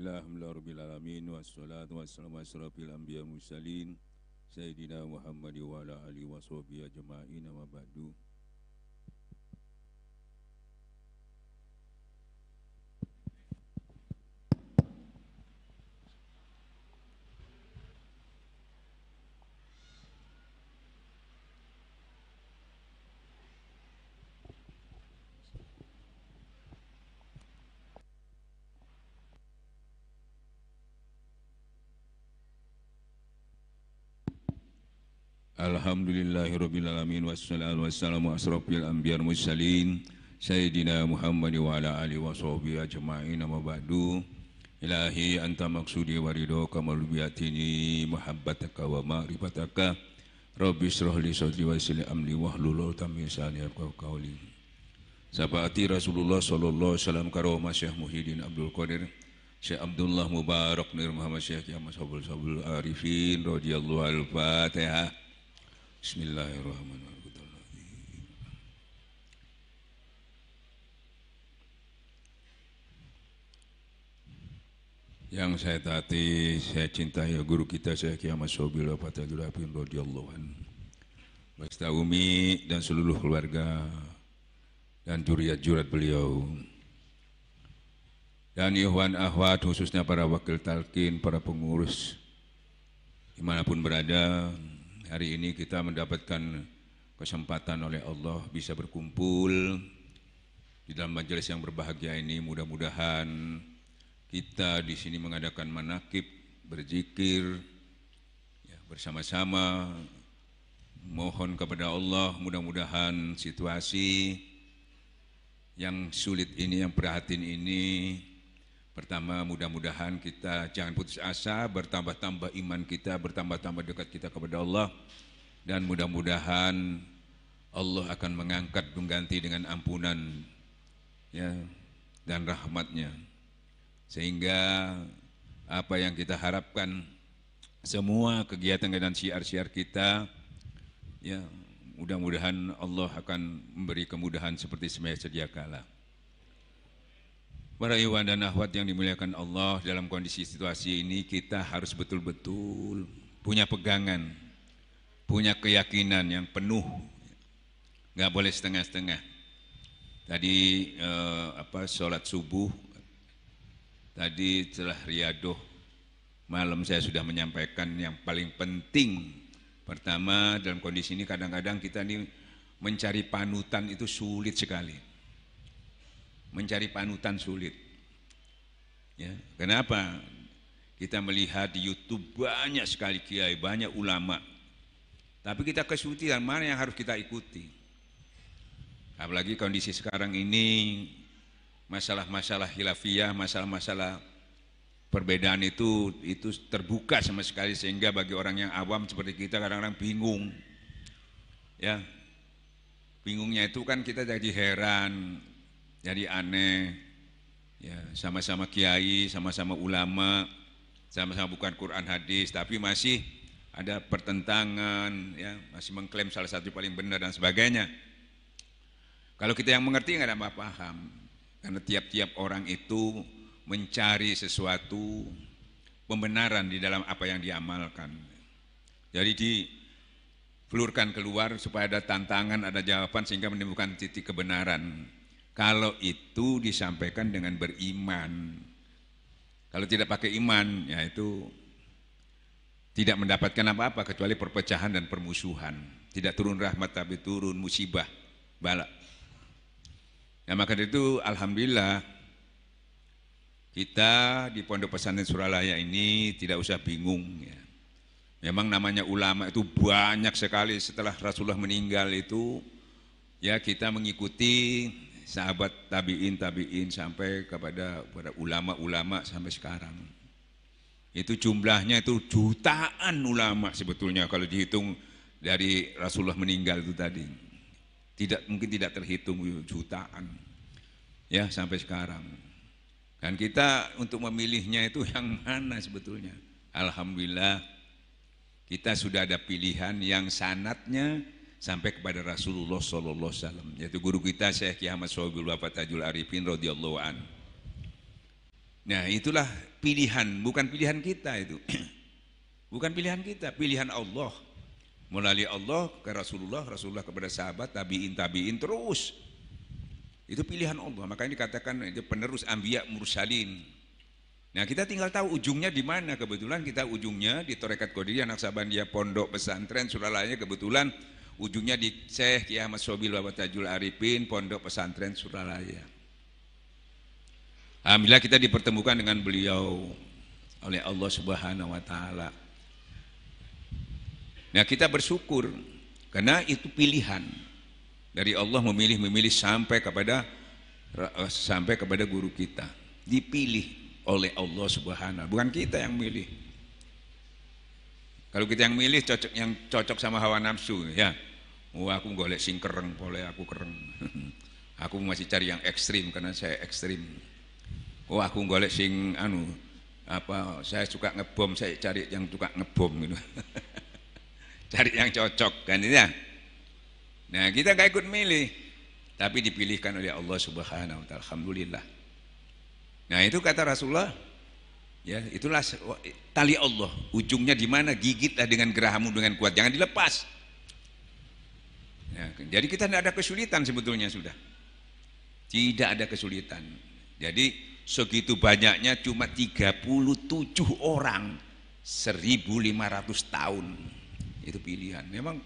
Alhamdulillahirrabbilalamin wassalatu wassalamu asyrafil anbiya mursalin Sayyidina Muhammad wa ala alihi wa sahbihi ajma'in wa ba'du. Alhamdulillahirrabbilalamin wassalatu wassalamu asyrafil anbiya mursalin Sayyidina Muhammad wa ala alihi wa sahbihi ajma'in wa ba'du. Ilahi anta maksudi wa ridhoka malubiyatini muhabbataka wa ma'rifataka Rabbi syrah li sadri wa yassir li amri wahlul 'uqdatam min lisani yafqahu qawli. Sahabat Rasulullah sallallahu alaihi wasallam karomah Syekh Muhyiddin Abdul Qadir Syekh Abdullah Mubarak Nur Muhammad Syekh Ahmad Sabul Arifin radhiyallahu al-Fatihah. Bismillahirrahmanirrahim. Yang saya taati, saya cintai guru kita Syekh Ahmad Sabul Arifin radhiyallahu anhu. Beserta Umi dan seluruh keluarga dan juriat-juriat beliau. Dan ikhwan akhwat khususnya para wakil talqin, para pengurus dimanapun berada. Hari ini kita mendapatkan kesempatan oleh Allah bisa berkumpul di dalam majelis yang berbahagia ini. Mudah-mudahan kita di sini mengadakan manakib, berzikir ya, bersama-sama, mohon kepada Allah mudah-mudahan situasi yang sulit ini, yang prihatin ini, pertama, mudah-mudahan kita jangan putus asa, bertambah-tambah iman kita, bertambah-tambah dekat kita kepada Allah. Dan mudah-mudahan Allah akan mengangkat mengganti dengan ampunan ya, dan rahmatnya. Sehingga apa yang kita harapkan, semua kegiatan dan syiar-syiar kita, ya mudah-mudahan Allah akan memberi kemudahan seperti sedia kala. Para ikhwan dan akhwat yang dimuliakan Allah, dalam kondisi situasi ini kita harus betul-betul punya pegangan, punya keyakinan yang penuh, nggak boleh setengah-setengah. Tadi sholat subuh, tadi setelah riyadoh malam saya sudah menyampaikan yang paling penting. Pertama, dalam kondisi ini kadang-kadang kita ini mencari panutan itu sulit sekali. Mencari panutan sulit. Ya, kenapa? Kita melihat di YouTube banyak sekali kiai, banyak ulama. Tapi kita kesulitan mana yang harus kita ikuti. Apalagi kondisi sekarang ini, masalah-masalah khilafiyah, masalah-masalah perbedaan itu terbuka sama sekali, sehingga bagi orang yang awam seperti kita kadang-kadang bingung. Ya. Bingungnya itu kan kita jadi heran, jadi aneh, ya, sama-sama kiai, sama-sama ulama, sama-sama bukan Quran hadis, tapi masih ada pertentangan, ya, masih mengklaim salah satu paling benar dan sebagainya. Kalau kita yang mengerti nggak ada apa paham, karena tiap-tiap orang itu mencari sesuatu pembenaran di dalam apa yang diamalkan. Jadi diflurkan keluar supaya ada tantangan, ada jawaban sehingga menimbulkan titik kebenaran. Kalau itu disampaikan dengan beriman. Kalau tidak pakai iman, ya itu tidak mendapatkan apa-apa kecuali perpecahan dan permusuhan. Tidak turun rahmat tapi turun musibah, bala. Ya, maka itu alhamdulillah kita di Pondok Pesantren Suralaya ini tidak usah bingung. Ya. Memang namanya ulama itu banyak sekali. Setelah Rasulullah meninggal itu, ya kita mengikuti sahabat tabi'in sampai kepada ulama-ulama sampai sekarang. Itu jumlahnya itu jutaan ulama sebetulnya kalau dihitung dari Rasulullah meninggal itu tadi. Mungkin tidak terhitung, jutaan. Ya, sampai sekarang. Dan kita untuk memilihnya itu yang mana sebetulnya? Alhamdulillah kita sudah ada pilihan yang sanadnya sampai kepada Rasulullah sallallahu alaihi wasallam, yaitu guru kita Syekh Ahmad Sabul Arifin radhiyallahu anhu. Nah, itulah pilihan, bukan pilihan kita itu. Bukan pilihan kita, pilihan Allah. Melalui Allah ke Rasulullah, Rasulullah kepada sahabat, tabi'in terus. Itu pilihan Allah, makanya dikatakan itu penerus anbiya mursalin. Nah, kita tinggal tahu ujungnya di mana. Kebetulan kita ujungnya di Tarekat Qadiriyah Naqsabandiyah Pondok Pesantren Suralaya, kebetulan ujungnya di Syekh Kiai Ahmad Sobil Bapak Tajul Arifin Pondok Pesantren Suralaya. Alhamdulillah kita dipertemukan dengan beliau oleh Allah Subhanahu wa taala. Nah, kita bersyukur karena itu pilihan dari Allah, memilih sampai kepada guru kita. Dipilih oleh Allah Subhanahu, bukan kita yang milih. Kalau kita yang milih cocok sama hawa nafsu ya. Oh, aku golek sing kereng, boleh aku kereng. Aku masih cari yang ekstrim karena saya ekstrim. Oh, aku golek sing saya suka ngebom, saya cari yang suka ngebom gitu. Cari yang cocok kan itu ya. Nah, kita gak ikut milih, tapi dipilihkan oleh Allah Subhanahu wa taala. Alhamdulillah. Nah, itu kata Rasulullah, ya, itulah tali Allah. Ujungnya di mana? Gigitlah dengan gerahamu dengan kuat, jangan dilepas. Ya, jadi kita tidak ada kesulitan sebetulnya sudah. Tidak ada kesulitan. Jadi segitu banyaknya cuma 37 orang 1.500 tahun. Itu pilihan. Memang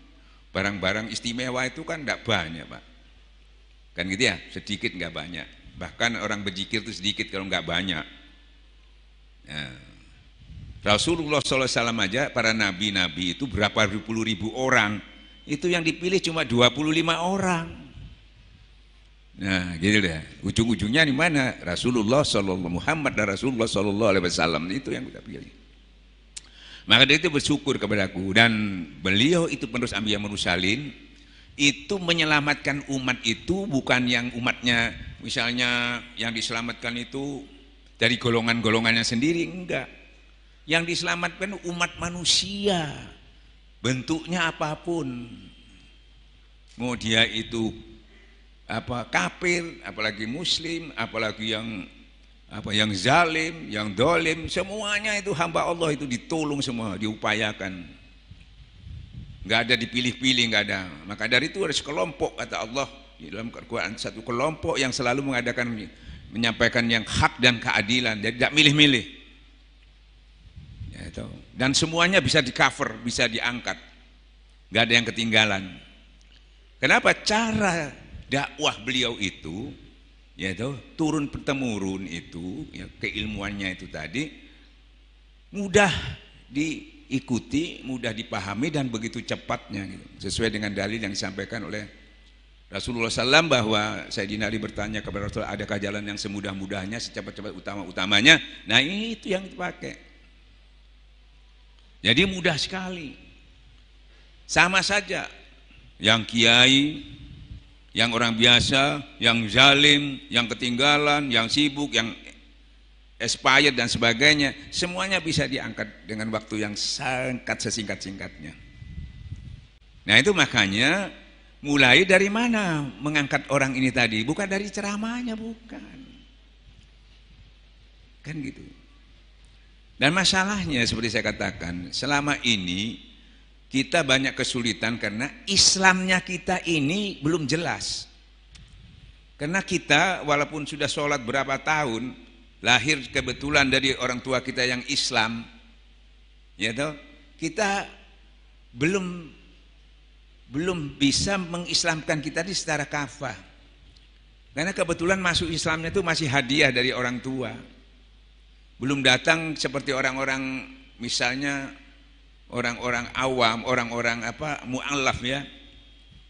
barang-barang istimewa itu kan tidak banyak, Pak. Kan gitu ya, sedikit nggak banyak. Bahkan orang berzikir itu sedikit kalau nggak banyak. Nah, Rasulullah SAW aja, para nabi-nabi itu berapa puluh ribu orang, itu yang dipilih cuma 25 orang. Nah, gitu deh. Ujung-ujungnya di mana? Rasulullah Muhammad dan Rasulullah SAW itu yang kita pilih. Maka dari itu bersyukur kepadaku, dan beliau itu penerus anbiya mursalin, itu menyelamatkan umat itu bukan yang umatnya misalnya yang diselamatkan itu dari golongan-golongannya sendiri, enggak. Yang diselamatkan umat manusia, bentuknya apapun. Mau dia itu kafir, apalagi muslim, apalagi yang zalim, yang dolim, semuanya itu hamba Allah itu ditolong semua, diupayakan. Nggak ada dipilih-pilih, nggak ada. Maka dari itu ada sekelompok, kata Allah di dalam Al-Quran, satu kelompok yang selalu menyampaikan yang hak dan keadilan, jadi tidak milih-milih. Ya, itu. Dan semuanya bisa di cover, bisa diangkat, nggak ada yang ketinggalan. Kenapa? Cara dakwah beliau itu, yaitu turun temurun itu, ya, keilmuannya itu tadi mudah diikuti, mudah dipahami, dan begitu cepatnya gitu. Sesuai dengan dalil yang disampaikan oleh Rasulullah SAW bahwa Sayyidina Ali bertanya kepada Rasulullah, adakah jalan yang semudah-mudahnya, secepat-cepat utamanya? Nah, itu yang dipakai. Jadi mudah sekali. Sama saja yang kiai, yang orang biasa, yang zalim, yang ketinggalan, yang sibuk, yang expired dan sebagainya, semuanya bisa diangkat dengan waktu yang sangat sesingkat-singkatnya. Nah, itu makanya mulai dari mana mengangkat orang ini tadi? Bukan dari ceramahnya, bukan. Kan gitu. Dan masalahnya seperti saya katakan, selama ini kita banyak kesulitan karena Islamnya kita ini belum jelas. Karena kita walaupun sudah sholat berapa tahun, lahir kebetulan dari orang tua kita yang Islam, ya toh, kita belum bisa mengislamkan kita di secara kafah. Karena kebetulan masuk Islamnya itu masih hadiah dari orang tua. Belum datang seperti orang-orang, misalnya orang-orang awam, orang-orang mu'allaf ya,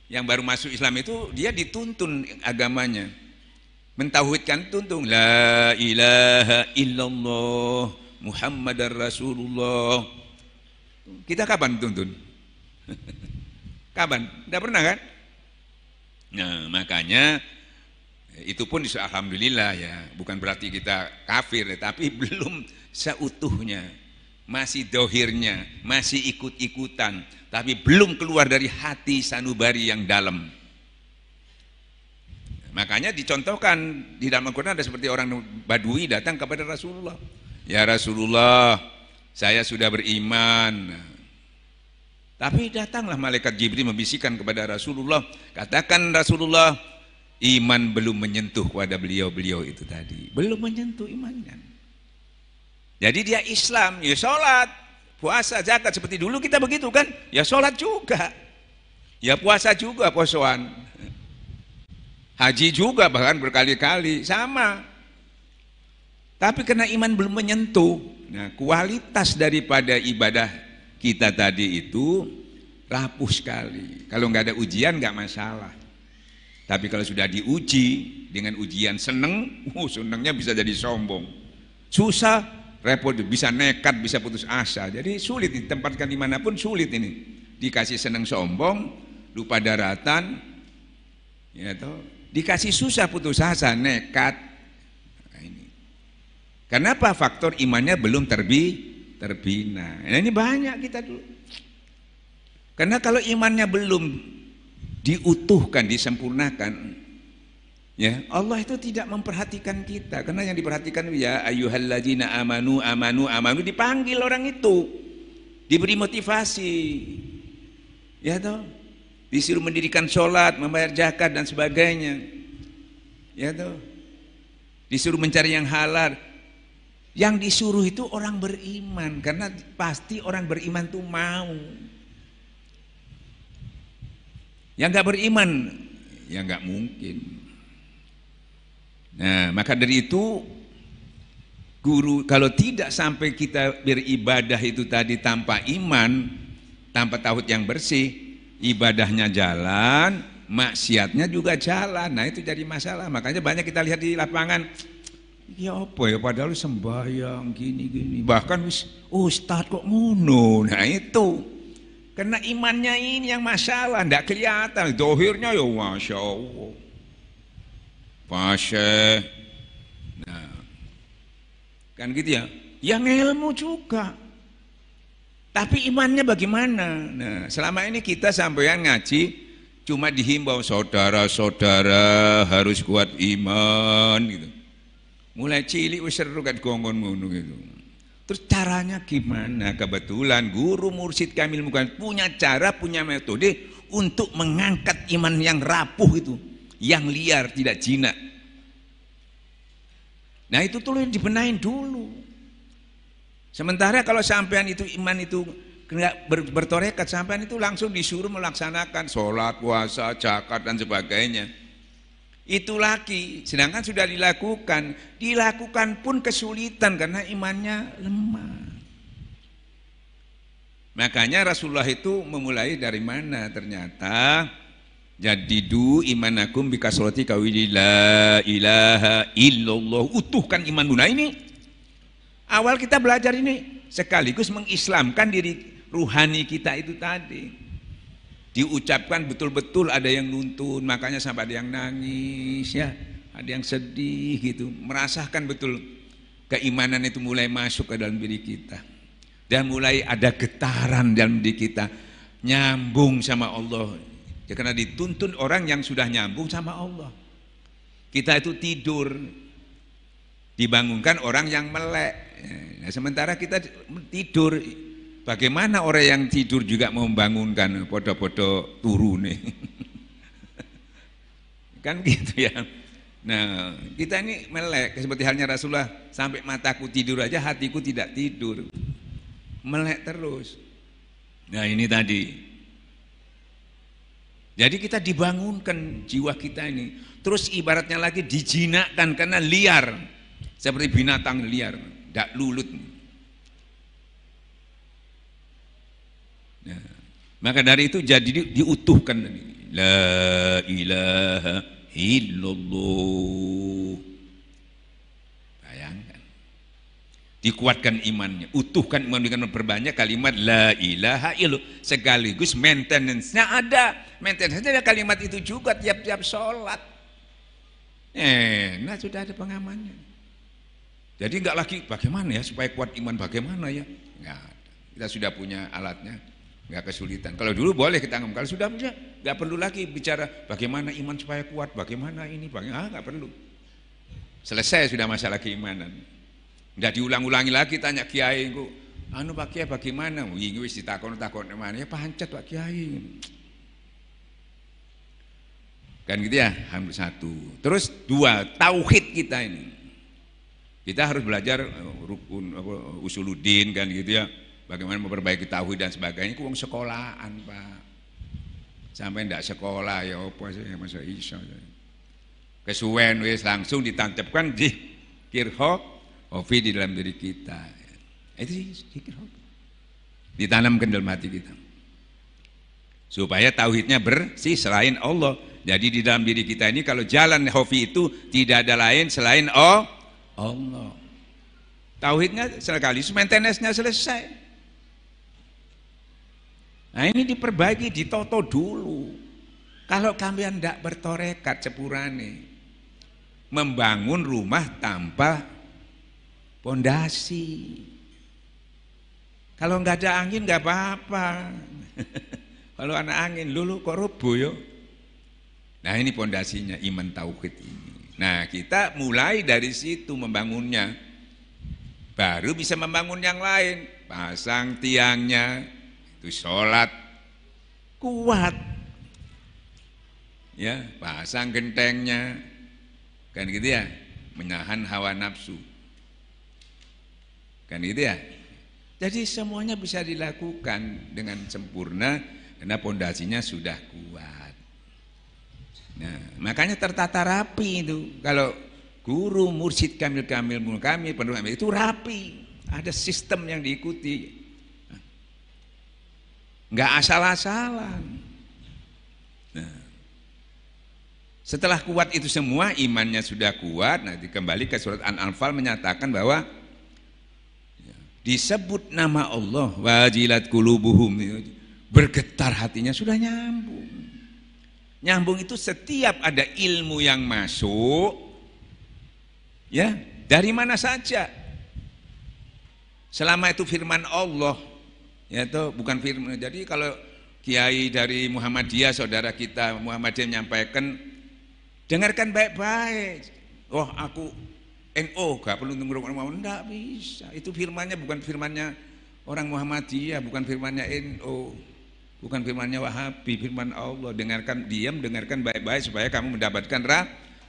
yang baru masuk Islam itu dia dituntun agamanya, mentauhidkan, tuntun la ilaha illallah Muhammadar Rasulullah. Kita kapan tuntun? Kapan? Tidak pernah kan? Nah, makanya itu pun alhamdulillah ya, bukan berarti kita kafir, tapi belum seutuhnya, masih dohirnya, masih ikut-ikutan, tapi belum keluar dari hati sanubari yang dalam. Makanya dicontohkan di dalam Al-Quran ada seperti orang Badui datang kepada Rasulullah. Ya Rasulullah, saya sudah beriman. Tapi datanglah malaikat Jibril membisikkan kepada Rasulullah, katakan Rasulullah, iman belum menyentuh kepada beliau-beliau itu tadi. Belum menyentuh imannya. Jadi dia Islam, ya sholat, puasa, zakat, seperti dulu kita begitu kan? Ya sholat juga, ya puasa juga, posoan, haji juga bahkan berkali-kali, sama. Tapi karena iman belum menyentuh, nah kualitas daripada ibadah kita tadi itu rapuh sekali. Kalau nggak ada ujian nggak masalah. Tapi kalau sudah diuji dengan ujian seneng, senengnya bisa jadi sombong. Susah, repot, bisa nekat, bisa putus asa. Jadi sulit ditempatkan dimanapun, sulit ini. Dikasih seneng sombong, lupa daratan, ya toh. Dikasih susah putus asa, nekat. Nah, ini. Kenapa? Faktor imannya belum terbina. Nah, ini banyak kita dulu. Karena kalau imannya belum diutuhkan, disempurnakan, ya Allah itu tidak memperhatikan kita. Karena yang diperhatikan ya ayyuhalladzina amanu dipanggil orang itu, diberi motivasi, ya toh, disuruh mendirikan sholat, membayar zakat dan sebagainya, ya toh, disuruh mencari yang halal. Yang disuruh itu orang beriman, karena pasti orang beriman tuh mau. Yang nggak beriman, ya nggak mungkin. Nah, maka dari itu guru kalau tidak sampai kita beribadah itu tadi tanpa iman, tanpa tauhid yang bersih, ibadahnya jalan, maksiatnya juga jalan. Nah, itu jadi masalah. Makanya banyak kita lihat di lapangan, ya apa ya padahal sembahyang gini-gini, bahkan ustaz kok ngono. Nah, itu karena imannya ini yang masalah, tidak kelihatan. Dohirnya ya Masya Allah, Pasha. Nah, kan gitu ya. Yang ilmu juga, tapi imannya bagaimana? Nah, selama ini kita sampean ngaji cuma dihimbau saudara-saudara harus kuat iman gitu. Mulai cilik wis seru kan gongon ngono gitu. Terus caranya gimana? Kebetulan guru mursyid Kamil Mukarram punya cara, punya metode untuk mengangkat iman yang rapuh itu, yang liar, tidak jinak. Nah, itu tuh yang dibenahin dulu. Sementara kalau sampean itu iman itu enggak bertorekat, sampean itu langsung disuruh melaksanakan sholat, puasa, zakat dan sebagainya. Itu lagi, sedangkan sudah dilakukan pun kesulitan karena imannya lemah. Makanya Rasulullah itu memulai dari mana? Ternyata jadidu imanakum bikasrati qawli la ilaha illallah, utuhkan iman. Nah, ini awal kita belajar ini sekaligus mengislamkan diri ruhani kita itu tadi. Diucapkan betul-betul, ada yang nuntun, makanya sampai ada yang nangis ya, ada yang sedih gitu, merasakan betul keimanan itu mulai masuk ke dalam diri kita dan mulai ada getaran dalam diri kita, nyambung sama Allah ya, karena dituntun orang yang sudah nyambung sama Allah. Kita itu tidur, dibangunkan orang yang melek. Nah, sementara kita tidur, bagaimana orang yang tidur juga mau membangunkan, podo-podo turu nih. Kan gitu ya. Nah, kita ini melek, seperti halnya Rasulullah, sampai mataku tidur aja hatiku tidak tidur. Melek terus. Nah, ini tadi. Jadi kita dibangunkan jiwa kita ini. Terus ibaratnya lagi dijinakkan karena liar. Seperti binatang liar, tidak lulut. Nah, maka dari itu jadi diutuhkan la ilaha illallah. Bayangkan, dikuatkan imannya, utuhkan iman dengan memperbanyak kalimat la ilaha illallah, sekaligus maintenance-nya ada. Maintenance-nya ada kalimat itu juga tiap-tiap sholat. Nah, sudah ada pengamannya. Jadi enggak lagi bagaimana ya supaya kuat iman, bagaimana ya? Enggak ada. Kita sudah punya alatnya. nggak kesulitan. Kalau dulu boleh kita ngomong, kalau sudah nggak perlu lagi bicara bagaimana iman supaya kuat, bagaimana ini, bagaimana nggak perlu. Selesai sudah masalah keimanan. Nggak diulang-ulangi lagi tanya kiai, anu Pak Kiai bagaimana? Wingi wis ditakon-takon mana ya pancet Pak Kiai. Kan gitu ya, hampir satu. Terus dua, tauhid kita ini. Kita harus belajar rukun usuluddin kan gitu ya. Bagaimana memperbaiki tauhid dan sebagainya. Itu sekolahan Pak. Sampai ndak sekolah ya apa sih masa iso. Kesuwen wis langsung ditancapkan di kirhok ofi di dalam diri kita. Itu kirhok. Ditanamkan dalam hati kita. Supaya tauhidnya bersih selain Allah. Jadi di dalam diri kita ini kalau jalan hofi itu tidak ada lain selain Allah. Tauhidnya sekali, maintenance-nya selesai. Nah ini diperbaiki, ditoto dulu. Kalau kalian tidak bertorekat sepurane, membangun rumah tanpa pondasi. Kalau nggak ada angin nggak apa-apa. Kalau ada angin, lulu kok roboh yo. Nah ini pondasinya iman tauhid ini. Nah kita mulai dari situ membangunnya. Baru bisa membangun yang lain. Pasang tiangnya, itu sholat kuat. Ya, pasang gentengnya. Kan gitu ya, menahan hawa nafsu. Kan gitu ya. Jadi semuanya bisa dilakukan dengan sempurna karena pondasinya sudah kuat. Nah, makanya tertata rapi itu. Kalau guru, mursyid, kamil penuh itu rapi. Ada sistem yang diikuti. Enggak asal-asalan. Nah, setelah kuat itu semua, imannya sudah kuat. Nanti kembali ke surat An-Anfal menyatakan bahwa disebut nama Allah, wajilat qulubuhum, bergetar hatinya, sudah nyambung. Nyambung itu setiap ada ilmu yang masuk, ya dari mana saja, selama itu firman Allah, ya itu bukan firman. Jadi kalau kiai dari Muhammadiyah, saudara kita Muhammadiyah menyampaikan, dengarkan baik-baik. Oh aku NO, gak perlu tunggu enggak bisa. Itu firmannya bukan firmannya orang Muhammadiyah, bukan firmannya NO. Bukan firmannya Wahabi, firman Allah. Dengarkan, diam, dengarkan baik-baik supaya kamu mendapatkan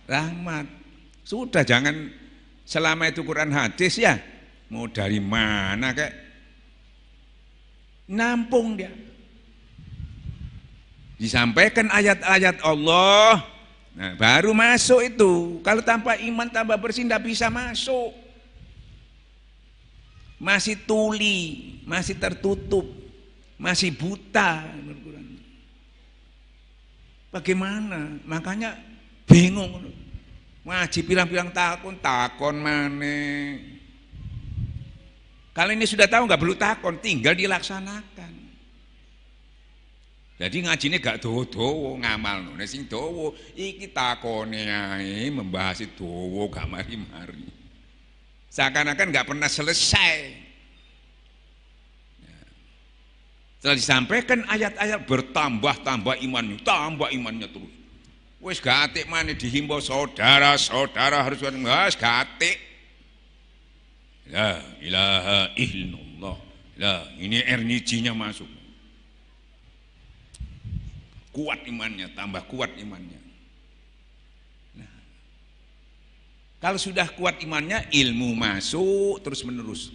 rahmat. Sudah, jangan selama itu Quran hadis ya. Mau dari mana kek? Nampung dia. Disampaikan ayat-ayat Allah, nah baru masuk itu. Kalau tanpa iman, tanpa bersih, tidak bisa masuk. Masih tuli, masih tertutup, masih buta. Bagaimana? Makanya bingung. Ngaji bilang-bilang takon mana? Kalau ini sudah tahu nggak perlu takon, tinggal dilaksanakan. Jadi ngajinya gak dowo-dowo, ngamal no. Sing dowo, iki takone ae membahas itu dowo gak mari-mari. Seakan-akan gak pernah selesai. Setelah disampaikan ayat-ayat bertambah-tambah imannya terus. Wes gak atik mana dihimbau saudara-saudara harus wes gak atik. La ilaha illallah. Lah ini ernicinya masuk. Kuat imannya, tambah kuat imannya. Nah, kalau sudah kuat imannya, ilmu masuk terus menerus.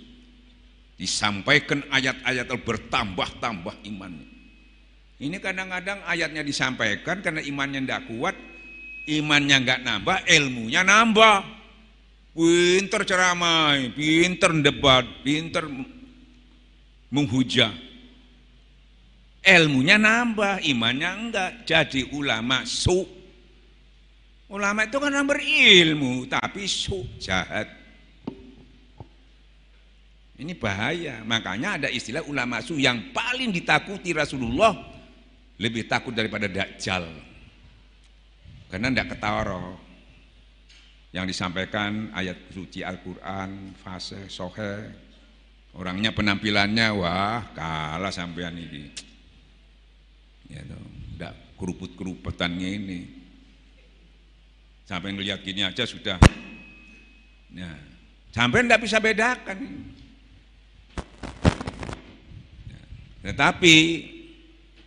Disampaikan ayat-ayat bertambah-tambah imannya. Ini kadang-kadang ayatnya disampaikan karena imannya tidak kuat, imannya nggak nambah, ilmunya nambah. Pinter ceramah, pinter debat, pinter menghujat. Ilmunya nambah, imannya enggak, jadi ulama su. Ulama itu kan berilmu, tapi su, jahat. Ini bahaya, makanya ada istilah ulama su yang paling ditakuti Rasulullah, lebih takut daripada Dajjal. Karena enggak ketara. Yang disampaikan ayat suci Al-Quran, fase, sohe, orangnya penampilannya, wah kalah sampean ini. Ya toh, enggak keruput-keruputannya ini. Sampai ngelihat gini aja sudah. Nah, sampai enggak bisa bedakan. Tetapi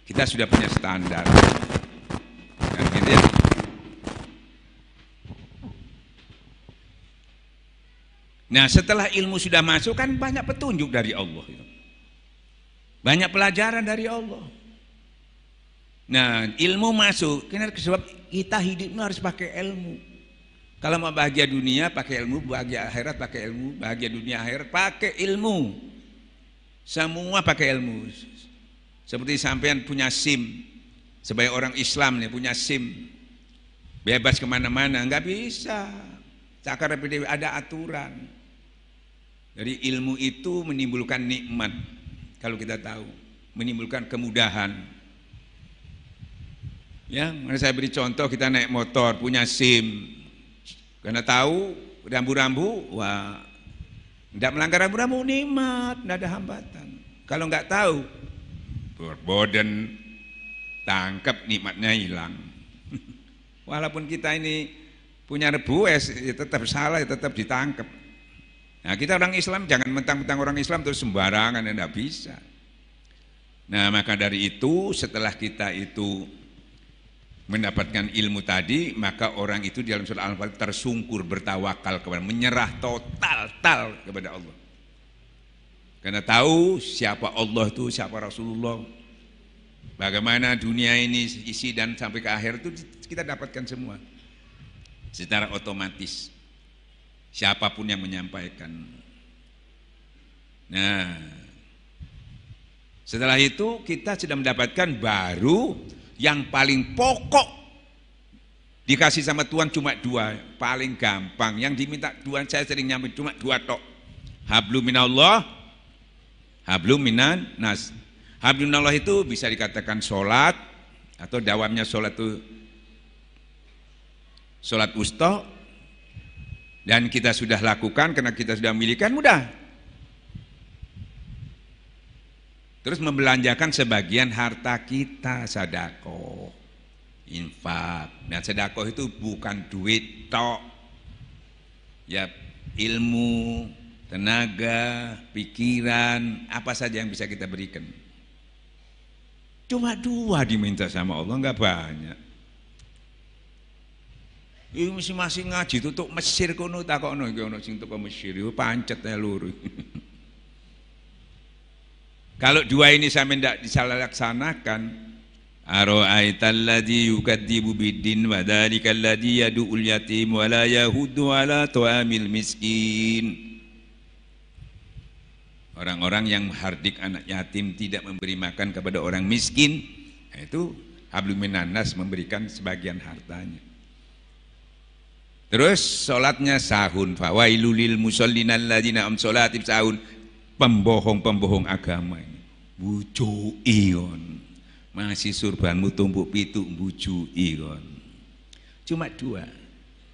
kita sudah punya standar. Kan gitu ya. Nah, setelah ilmu sudah masuk kan banyak petunjuk dari Allah. Banyak pelajaran dari Allah. Nah, ilmu masuk, karena sebab kita hidupnya harus pakai ilmu. Kalau mau bahagia dunia pakai ilmu, bahagia akhirat pakai ilmu, bahagia dunia akhirat pakai ilmu. Semua pakai ilmu. Seperti sampean punya SIM, sebagai orang Islam nih punya SIM, bebas kemana-mana, nggak bisa. Cakar PDW ada aturan. Jadi ilmu itu menimbulkan nikmat, kalau kita tahu, menimbulkan kemudahan. Ya, saya beri contoh, kita naik motor punya SIM, karena tahu rambu-rambu, wah, tidak melanggar rambu-rambu nikmat, tidak ada hambatan. Kalau nggak tahu, berboden, tangkap nikmatnya hilang. Walaupun kita ini punya rebu, ya tetap salah, ya tetap ditangkap. Nah, kita orang Islam jangan mentang-mentang orang Islam terus sembarangan, tidak bisa. Nah, maka dari itu setelah kita itu mendapatkan ilmu tadi, maka orang itu di dalam surah Al-Fatihah tersungkur, bertawakal kepada, menyerah total kepada Allah. Karena tahu siapa Allah itu, siapa Rasulullah, bagaimana dunia ini isi dan sampai ke akhir itu kita dapatkan semua secara otomatis, siapapun yang menyampaikan. Nah, setelah itu kita sudah mendapatkan baru yang paling pokok dikasih sama Tuhan cuma dua, paling gampang. Yang diminta Tuhan saya sering nyampe cuma dua tok. Hablum minallah, hablum minan nas. Hablum minallah itu bisa dikatakan sholat, atau dawamnya sholat itu sholat wusta, dan kita sudah lakukan karena kita sudah memilikan, mudah. Terus membelanjakan sebagian harta kita, sedekah, infak. Dan sedekah itu bukan duit tok, ya ilmu, tenaga, pikiran, apa saja yang bisa kita berikan. Cuma dua diminta sama Allah, enggak banyak. Ini masing-masing ngaji tutup Mesir kono takokno iki ono sing teko Mesir yo pancet ya luru. Kalau dua ini sampai tidak dilaksanakan, ara'aital ladzi yukadzibu biddin wa dzalikal ladzi yad'ul yatim wa la yahuddu ala ta'amil miskin. Orang-orang yang hardik anak yatim, tidak memberi makan kepada orang miskin, itu hablum minan nas, memberikan sebagian hartanya. Terus sholatnya sahun, fawailul lil musallin alladzina am sholatim sahun. Pembohong-pembohong agama ini bujuki kon, masih surbanmu tumpuk pitu bujuki kon. Cuma dua.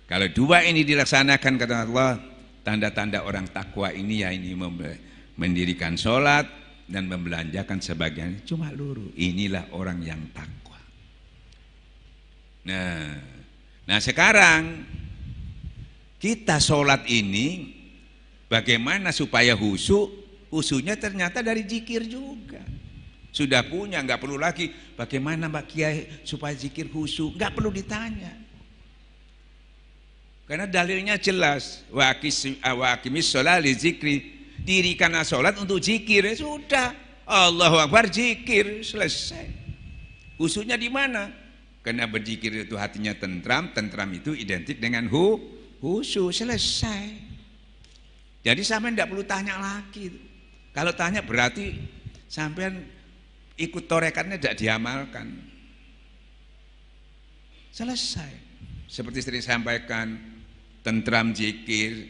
Kalau dua ini dilaksanakan, kata Allah, tanda-tanda orang takwa ini ya ini mendirikan sholat dan membelanjakan sebagian, cuma luru. Inilah orang yang takwa. Nah sekarang kita sholat ini bagaimana supaya khusyuk? Khusyuknya ternyata dari zikir juga. Sudah punya, nggak perlu lagi bagaimana Mbak Kiai supaya zikir khusyuk, nggak perlu ditanya. Karena dalilnya jelas, wa aqimis sholat li zikri, dirikanlah sholat untuk zikir, ya sudah. Allahu Akbar, zikir, selesai. Khusyuknya di mana? Karena berzikir itu hatinya tentram, tentram itu identik dengan khusyuk, selesai. Jadi sampai tidak perlu tanya lagi. Kalau tanya berarti sampean ikut torekannya tidak diamalkan. Selesai. Seperti sering sampaikan, tentram zikir,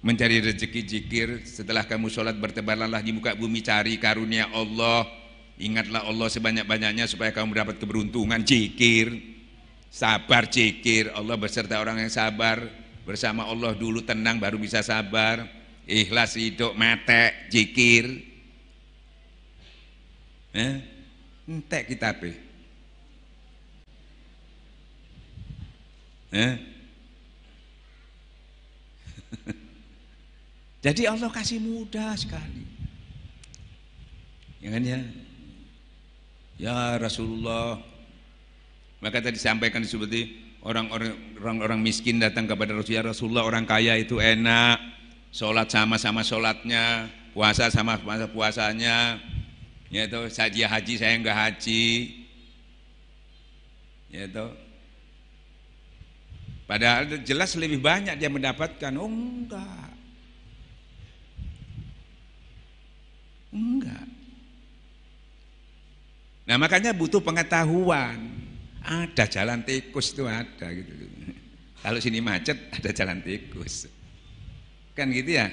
mencari rezeki zikir. Setelah kamu sholat bertebaranlah di muka bumi, cari karunia Allah. Ingatlah Allah sebanyak-banyaknya supaya kamu mendapat keberuntungan, zikir. Sabar, zikir. Allah beserta orang yang sabar. Bersama Allah dulu tenang baru bisa sabar. Ikhlas hidup mate zikir. Entek kita Eh? Jadi Allah kasih mudah sekali. Ya kan ya? Ya Rasulullah. Maka tadi disampaikan seperti orang-orang miskin datang kepada Rasulullah. Rasulullah, orang kaya itu enak, sholat sama-sama sholatnya, puasa sama puasanya. Ya itu, dia haji saya enggak haji. Ya itu. Padahal jelas lebih banyak dia mendapatkan. Oh enggak. Enggak. Nah makanya butuh pengetahuan. Ada jalan tikus itu ada gitu. Kalau sini macet ada jalan tikus. Kan gitu ya.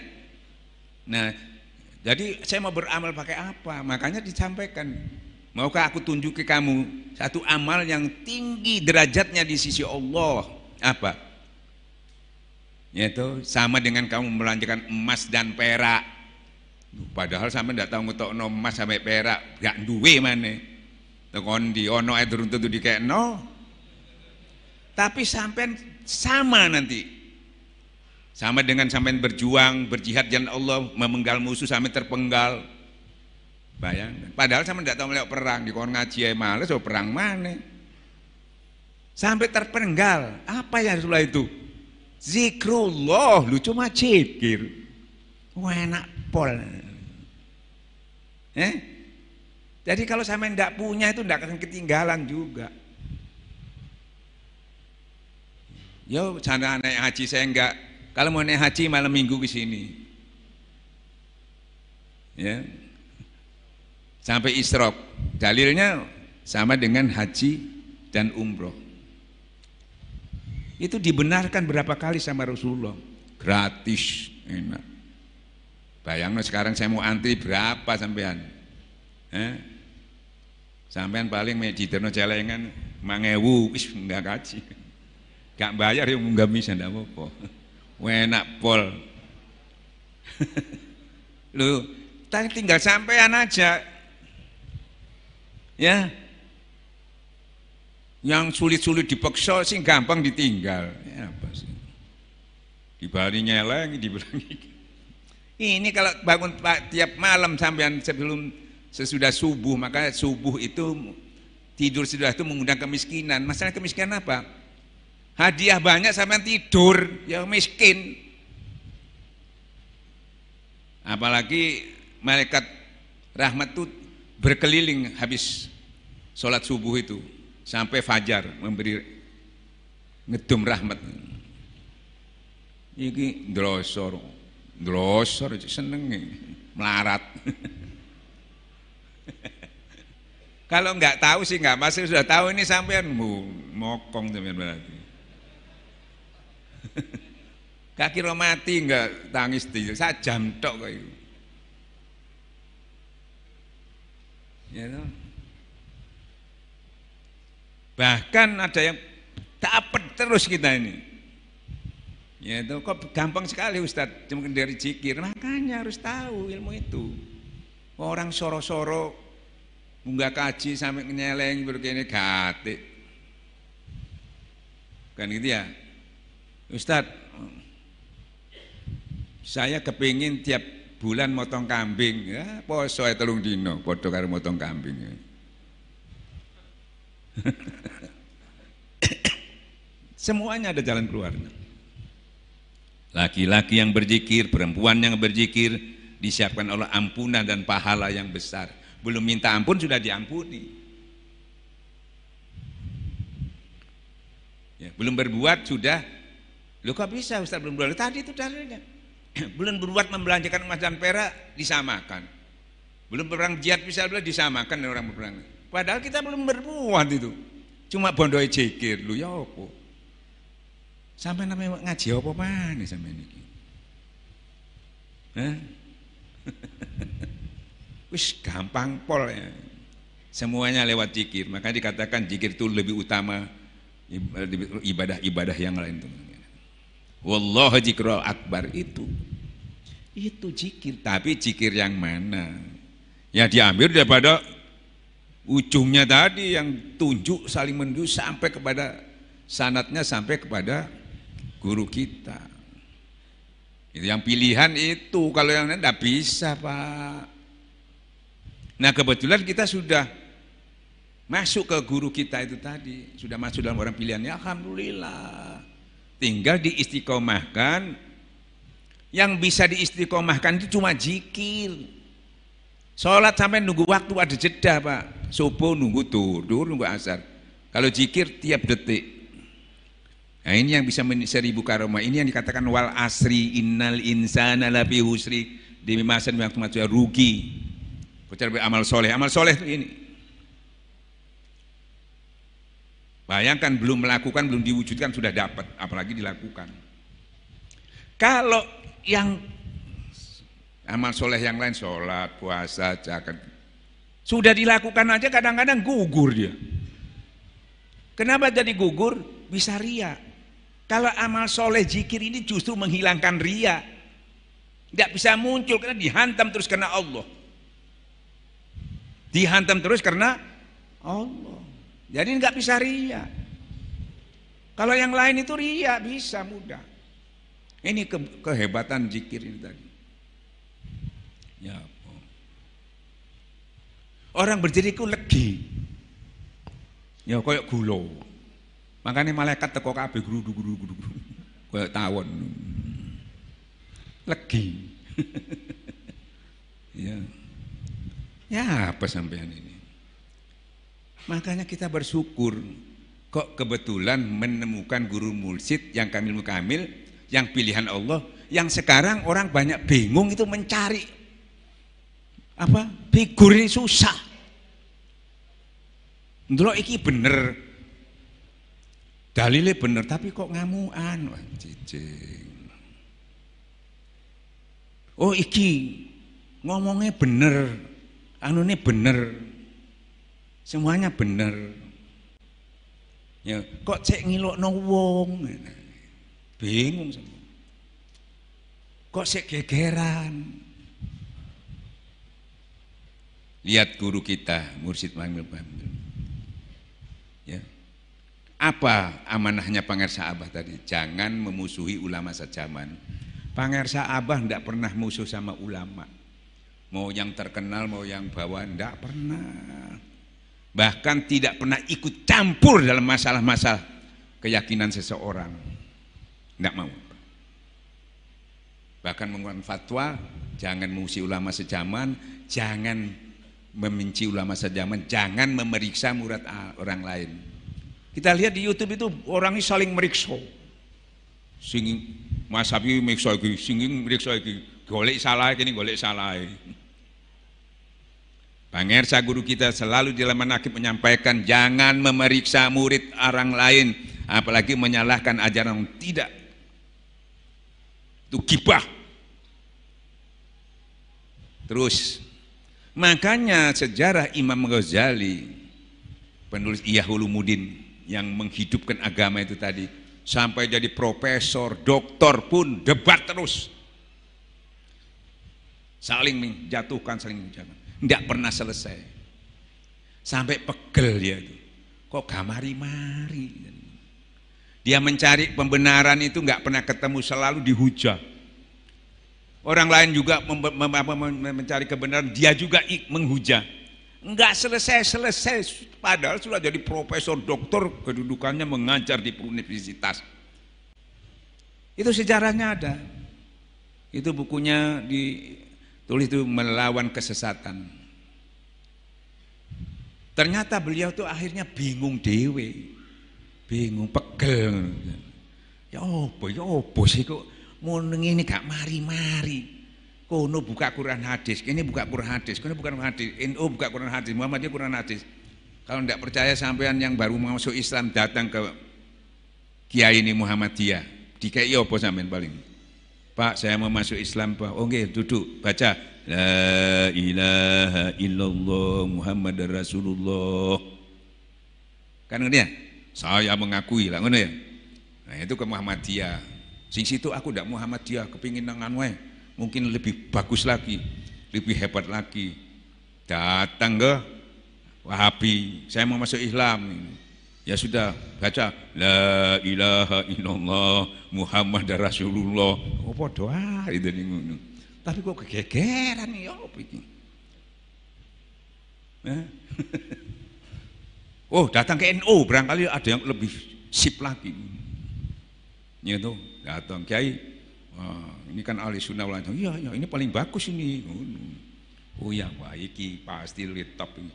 Nah, jadi saya mau beramal pakai apa? Makanya disampaikan. Maukah aku tunjuki kamu satu amal yang tinggi derajatnya di sisi Allah? Apa? Yaitu sama dengan kamu membelanjakan emas dan perak. Padahal sampai tidak tahu ngetokno emas sampai perak, gak duwe mana. Tekondi ono durung tentu dikekno. Tapi sampean sama nanti. Sama dengan sampean berjuang, berjihad jalan Allah, memenggal musuh sampai terpenggal. Bayangkan. Padahal sampean tidak tahu melihat perang, dikon ngaji ae males oh perang mana. Sampai terpenggal. Apa ya Rasulullah itu? Zikrullah, lu cuma zikir. Wah enak pol. Jadi kalau sampai tidak punya itu tidak akan ketinggalan juga. Yo, sana naik haji saya enggak. Kalau mau naik haji malam minggu ke sini. Ya. Sampai Israq. Dalilnya sama dengan haji dan umroh. Itu dibenarkan berapa kali sama Rasulullah. Gratis, enak. Bayangno sekarang saya mau antri berapa sampean? Sampean paling mediterno celengan 5.000 wis enggak kaji. Gak bayar ya enggak bisa ndak apa-apa. Enak pol. Lu tinggal sampean aja. Ya. Yang sulit-sulit dipaksa sih gampang ditinggal. Ya apa sih? Dibali nyeleng, dibilang ini kalau bangun tiap malam sampean sesudah subuh, maka subuh itu tidur sudah itu mengundang kemiskinan. Masalah kemiskinan apa? Hadiah banyak sampean tidur, ya miskin. Apalagi malaikat rahmat itu berkeliling habis sholat subuh itu sampai fajar memberi ngedum rahmat. Iki drosor seneng melarat. Kalau nggak tahu sih nggak pasti, sudah tahu ini sampean mokong sampean berarti. Kaki mati nggak tangis tidur, sajam tok kok itu. Ya toh? Bahkan ada yang dapat terus kita ini. Ya itu kok gampang sekali Ustadz cuma dari zikir. Makanya harus tahu ilmu itu. Orang soro-soro munggah kaji sampai nyeleng begini gatik. Kan gitu ya. Ustadz, saya kepingin tiap bulan motong kambing, ya poso 3 dino, padha karo motong kambing. Semuanya ada jalan keluarnya. Laki-laki yang berzikir, perempuan yang berzikir, disiapkan oleh ampunan dan pahala yang besar. Belum minta ampun sudah diampuni. Ya, belum berbuat sudah. Loh kok bisa Ustaz belum berbuat? Tadi itu dalilnya. Belum berbuat membelanjakan emas dan perak disamakan. Belum perang jihad bisa disamakan dengan orang berperang. Padahal kita belum berbuat itu. Cuma bondoi zikir, lu ya apa? Sampai namanya ngaji apa mana sampai ini? Wis gampang pol ya. Semuanya lewat zikir. Maka dikatakan zikir itu lebih utama ibadah-ibadah yang lain itu. Wallahu zikrul akbar itu zikir, tapi zikir yang mana? Ya diambil daripada ujungnya tadi yang tunjuk saling menunjuk sampai kepada sanadnya sampai kepada guru kita. Itu yang pilihan itu, kalau yang lain tidak bisa Pak. Nah kebetulan kita sudah masuk ke guru kita itu tadi, sudah masuk dalam orang pilihannya, alhamdulillah. Tinggal diistiqomahkan. Yang bisa diistiqomahkan itu cuma zikir. Sholat sampai nunggu waktu ada jeda Pak. Subuh nunggu duhur nunggu asar. Kalau zikir tiap detik. Nah ini yang bisa 1000 karomah. Ini yang dikatakan wal asri innal insana lafi husri. Demi masa yang sudah rugi. Bicara amal soleh. Amal soleh itu ini. Bayangkan belum melakukan, belum diwujudkan sudah dapat, apalagi dilakukan. Kalau yang amal soleh yang lain, sholat, puasa, zakat, sudah dilakukan aja kadang-kadang gugur dia. Kenapa jadi gugur? Bisa ria. Kalau amal soleh zikir ini justru menghilangkan ria. Tidak bisa muncul karena dihantam terus karena Allah. Dihantam terus karena Allah. Jadi nggak bisa ria. Kalau yang lain itu ria bisa mudah. Ini kehebatan zikir ini tadi. Ya. Orang berdiri ku legi. Ya kayak gulo. Makanya malaikat teko kabeh grudu. Kayak tawon. Legi. Ya. Ya apa sampean ini? Makanya kita bersyukur kok kebetulan menemukan guru mursyid yang kamil mukamil, yang pilihan Allah, yang sekarang orang banyak bingung itu mencari apa figur ini susah. Ndelok iki bener, dalilnya bener, tapi kok ngamuan, wah cicing. Oh iki ngomongnya bener, anune bener. Semuanya benar. Ya, kok cek ngilokno wong. Bingung semua. Kok cek gegeran. Lihat guru kita, Mursyid Mahmud Bambil. Ya. Apa amanahnya Pangersa Abah tadi? Jangan memusuhi ulama sejaman. Pangersa Abah tidak pernah musuh sama ulama. Mau yang terkenal, mau yang bawah, tidak pernah. Bahkan tidak pernah ikut campur dalam masalah-masalah keyakinan seseorang. Tidak mau. Bahkan mengeluarkan fatwa, jangan mengusir ulama sejaman, jangan membenci ulama sejaman, jangan memeriksa murad orang lain. Kita lihat di YouTube itu orang ini saling meriksa. Sing Mas Habib meriksa iki, sing meriksa iki, golek salah iki, golek salah. Pangersa guru kita selalu di dalam manaqib menyampaikan jangan memeriksa murid orang lain, apalagi menyalahkan ajaran yang tidak. Itu gibah. Terus makanya sejarah Imam Ghazali, penulis Ihya Ulumuddin yang menghidupkan agama itu tadi, sampai jadi profesor, doktor pun debat terus. Saling menjatuhkan, saling menjatuhkan. Tidak pernah selesai. Sampai pegel dia itu. Kok gak mari-mari. Dia mencari pembenaran itu nggak pernah ketemu, selalu dihujah. Orang lain juga mencari kebenaran, dia juga menghujah. Nggak selesai-selesai, padahal sudah jadi profesor, doktor, kedudukannya mengajar di universitas. Itu sejarahnya ada. Itu bukunya ditulis itu melawan kesesatan. Ternyata beliau tuh akhirnya bingung dewe, bingung pegel. Ya apa sih kok ngono ngene gak mari-mari. Kono buka Quran hadis, ini buka Quran hadis, kono bukan hadis, NU buka Quran hadis, Muhammadiyah Quran hadis. Kalau tidak percaya sampean yang baru masuk Islam datang ke Kiai ini Muhammadiyah, dikai apa sampean paling? Pak, saya mau masuk Islam, Pak. Oke, duduk, baca. La ilaha illallah Muhammadar Rasulullah. Kan ngono ya? Saya mengakui lah ngono ya. Nah, itu ke Muhammadiyah. Sing situ aku ndak Muhammadiyah, kepingin nangan wae. Mungkin lebih bagus lagi, lebih hebat lagi. Datang ke Wahabi, saya mau masuk Islam. Ya sudah, baca la ilaha illallah Muhammad Rasulullah. Oh doa itu nih ngono. Tapi kok kegegeran ya apa iki? Oh, datang ke NU barangkali ada yang lebih sip lagi. Ya tuh, datang Kiai. Wah, ini kan ahli sunnah wal jamaah. Iya, ini paling bagus ini. Oh ya, wah iki pasti top ini.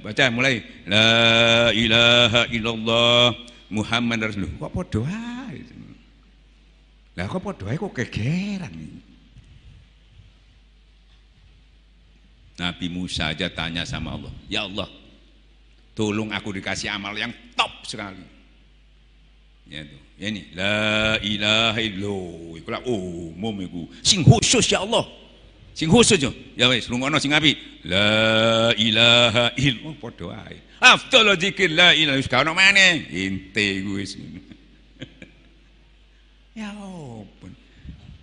Baca mulai la ilaha illallah Muhammad Rasulullah. Kok podo ae. Lah kok podo ae kok kegeran. Nabi Musa aja tanya sama Allah, "Ya Allah, tolong aku dikasih amal yang top sekali." Ya itu. Ya ini la ilaha illallah. Iku lah umum iku. Sing khusus ya Allah. Sing khusus yo. Ya wis lungono sing apik. La ilaha illallah padha ae. Afdal dzikir la ilaha wis kana maneh. Inti wis. Ya ampun.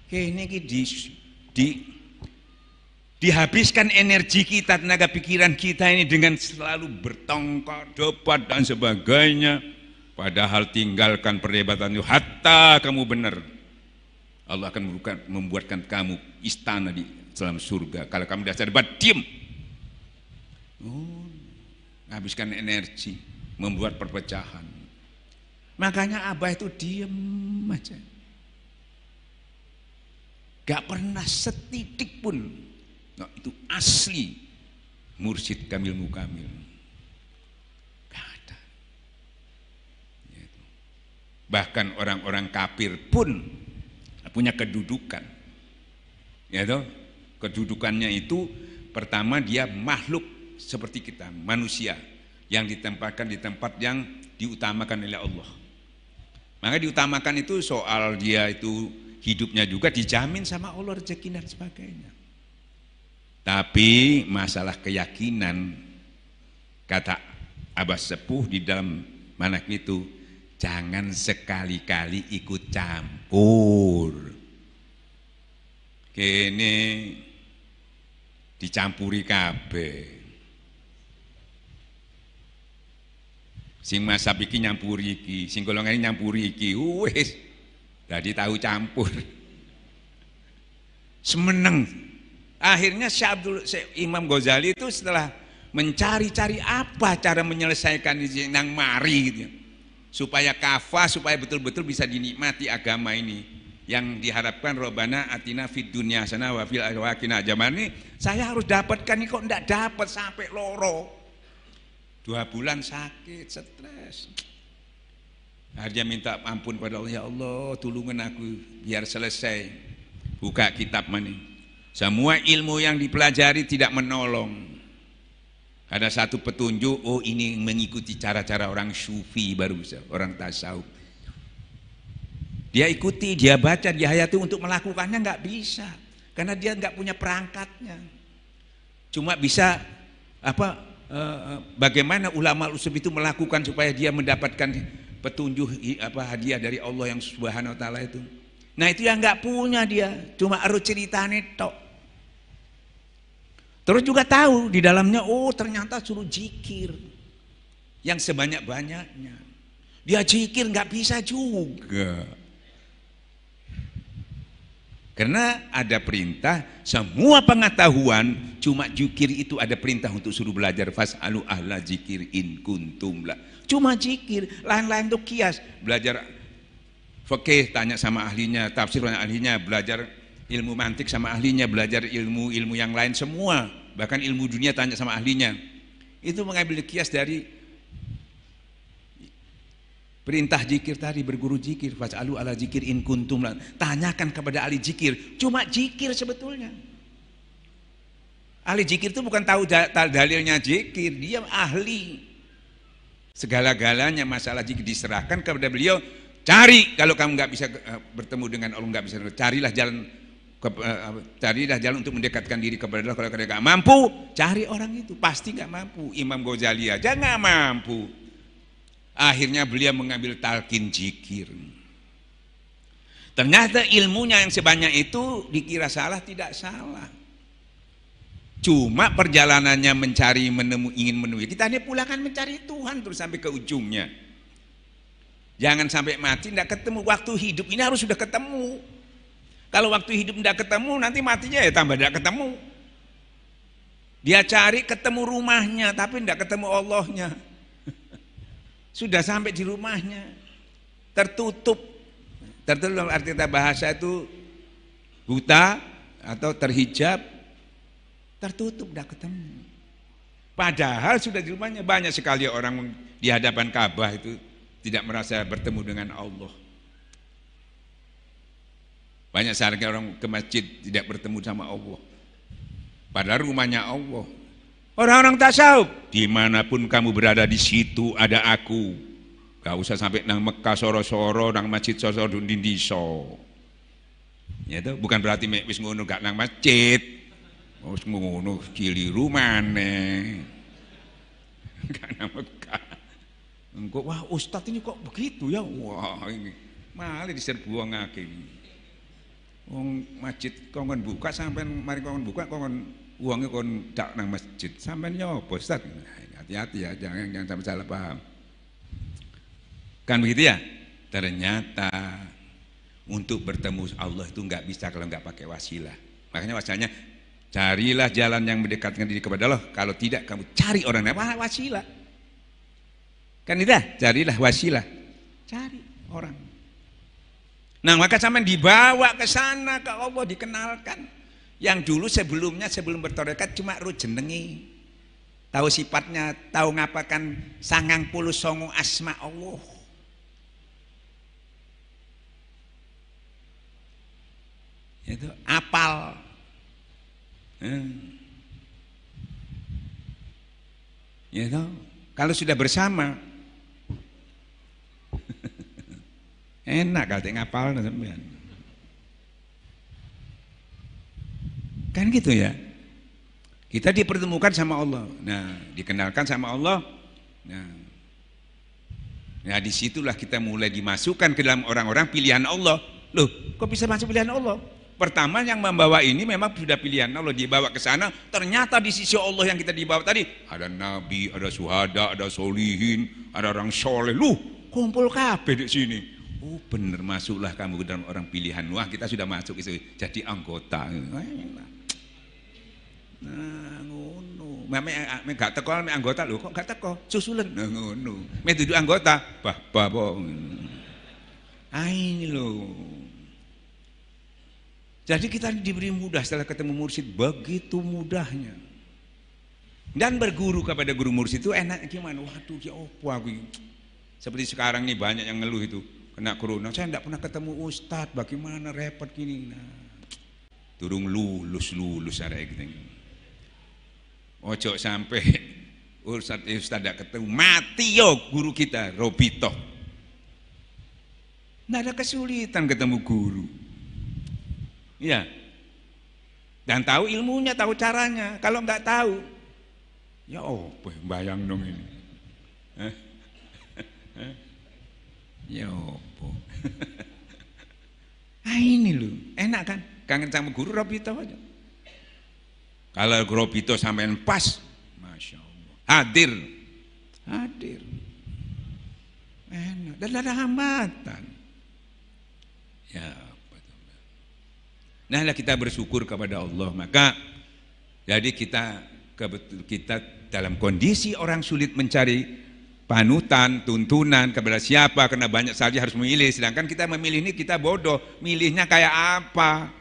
Kene iki dihabiskan energi kita, tenaga pikiran kita ini dengan selalu bertongkar, debat dan sebagainya. Padahal tinggalkan perdebatan itu hatta kamu benar. Allah akan membuatkan kamu istana di dalam surga. Kalau kamu dasar debat, diam. Habiskan energi, membuat perpecahan. Makanya Abah itu diam aja. Gak pernah setitik pun. Nah, itu asli mursyid Kamil Mukamil. Gak ada. Bahkan orang-orang kafir pun punya kedudukan. Ya toh? Kedudukannya itu pertama dia makhluk seperti kita, manusia yang ditempatkan di tempat yang diutamakan oleh Allah. Maka diutamakan itu soal dia itu hidupnya juga dijamin sama Allah, rezeki dan sebagainya. Tapi masalah keyakinan, kata Abah Sepuh di dalam manak itu, jangan sekali-kali ikut campur. Kene dicampuri kabeh. Sing mazhab iki nyampuri iki, sing golongan ini nyampuri iki. Wis dadi tahu campur. Semeneng. Akhirnya Imam Ghazali itu setelah mencari-cari apa cara menyelesaikan nang mari gitu. Supaya kafah, supaya betul-betul bisa dinikmati agama ini. Yang diharapkan Robbana atina fid dunya hasanah wa fil akhirati hasanah. Zaman ini saya harus dapatkan ini kok enggak dapat sampai loro. 2 bulan sakit, stres. Akhirnya minta ampun pada Allah, ya Allah, tolongin aku biar selesai. Buka kitab mana. Semua ilmu yang dipelajari tidak menolong. Ada satu petunjuk, oh ini mengikuti cara-cara orang sufi baru bisa, orang tasawuf. Dia ikuti, dia baca, dia hayati, untuk melakukannya nggak bisa, karena dia nggak punya perangkatnya. Cuma bisa bagaimana ulama usul itu melakukan supaya dia mendapatkan petunjuk hadiah dari Allah yang Subhanahu wa taala itu. Nah itu yang nggak punya dia, cuma harus ceritanya tok. Terus juga tahu di dalamnya, oh ternyata suruh zikir yang sebanyak-banyaknya. Dia zikir nggak bisa juga. Karena ada perintah, semua pengetahuan, cuma zikir itu ada perintah untuk suruh belajar. Fas'alu ahla zikir in kuntum la. Cuma zikir, lain-lain itu kias. Belajar fikih tanya sama ahlinya, tafsir tanya ahlinya, belajar ilmu mantik sama ahlinya, belajar ilmu-ilmu yang lain semua, bahkan ilmu dunia tanya sama ahlinya. Itu mengambil kias dari perintah zikir tadi, berguru zikir. Fas'alu ala zikir in kuntum la. Tanyakan kepada ahli zikir. Cuma zikir sebetulnya. Ahli zikir itu bukan tahu dalilnya zikir, dia ahli. Segala-galanya masalah zikir diserahkan kepada beliau. Cari, kalau kamu nggak bisa bertemu dengan Allah, nggak bisa, carilah jalan untuk mendekatkan diri kepada Allah. Kalau nggak mampu, cari orang itu, pasti nggak mampu. Imam Ghazali aja nggak mampu. Akhirnya beliau mengambil talqin zikir. Ternyata ilmunya yang sebanyak itu dikira salah, tidak salah. Cuma perjalanannya mencari, ingin menemui. Kita ini pulang kan mencari Tuhan terus sampai ke ujungnya. Jangan sampai mati tidak ketemu. Waktu hidup ini harus sudah ketemu. Kalau waktu hidup tidak ketemu, nanti matinya ya tambah tidak ketemu. Dia cari ketemu rumahnya, tapi tidak ketemu Allahnya. Sudah sampai di rumahnya, tertutup. Tertutup dalam arti kata bahasa itu buta atau terhijab, tertutup, tidak ketemu. Padahal sudah di rumahnya. Banyak sekali orang di hadapan Ka'bah itu tidak merasa bertemu dengan Allah. Banyak sekali orang ke masjid tidak bertemu sama Allah. Padahal rumahnya Allah. Orang-orang tasawuf, dimanapun kamu berada di situ ada aku. Gak usah sampai nang Mekah soro-soro, nang masjid soro dindiso. Ya itu bukan berarti wis ngono gak nang masjid. Wis ngono cili rumane. Gak nang Mekah. Engkau, wah Ustadz ini kok begitu ya? Wah ini malah diserbuangake. Wong masjid kon buka sampai mari kon buka kon uangnya kon dak nang masjid. Sampean nyopo Ustadz? Hati-hati ya, jangan sampai salah paham. Kan begitu ya? Ternyata untuk bertemu Allah itu nggak bisa kalau nggak pakai wasilah. Makanya wasilahnya carilah jalan yang mendekatkan diri kepada Allah. Kalau tidak kamu cari orang lain, wasilah. Kan itu, carilah wasilah, cari orang. Nah maka sampai dibawa ke sana ke Allah, dikenalkan. Yang dulu sebelumnya sebelum bertarekat cuma ru jenengi, tahu sifatnya, tahu ngapakan 99 asma Allah. Itu apal. Ya tahu. Kalau sudah bersama enak kalau ngapal sampean. Kan gitu ya. Kita dipertemukan sama Allah. Nah, dikenalkan sama Allah. Nah, disitulah kita mulai dimasukkan ke dalam orang-orang pilihan Allah. Loh, kok bisa masuk pilihan Allah? Pertama yang membawa ini memang sudah pilihan Allah, dibawa ke sana. Ternyata di sisi Allah yang kita dibawa tadi ada nabi, ada syuhada, ada solihin, ada orang soleh. Loh, kumpul kabeh di sini. Oh bener, masuklah kamu ke dalam orang pilihan. Wah kita sudah masuk itu jadi anggota. Nah ngono. Memang gak teko anggota lho, kok gak teko? Susulan nah, ngono. Mek duduk anggota, bah. Ini loh. Jadi kita diberi mudah setelah ketemu mursyid, begitu mudahnya. Dan berguru kepada guru mursyid itu enak gimana? Waduh ya opo aku. Seperti sekarang nih banyak yang ngeluh itu. Kena corona, saya tidak pernah ketemu ustadz, bagaimana repot gini. Nah, turung lulus ada gitu. Ojo sampai ustadz tidak ketemu, mati yo guru kita Robito. Tidak ada kesulitan ketemu guru. Ya. Dan tahu ilmunya, tahu caranya. Kalau nggak tahu, ya bayang dong ini. Ya opo. Ini loh, enak kan? Kangen sama guru Robito aja. Kalau Robito sampean pas, masya Allah, hadir. Enak, dan ada hambatan. Ya. Nah, kita bersyukur kepada Allah. Maka jadi kita dalam kondisi orang sulit mencari panutan, tuntunan kepada siapa, karena banyak saja harus memilih. Sedangkan kita memilih ini kita bodoh, milihnya kayak apa?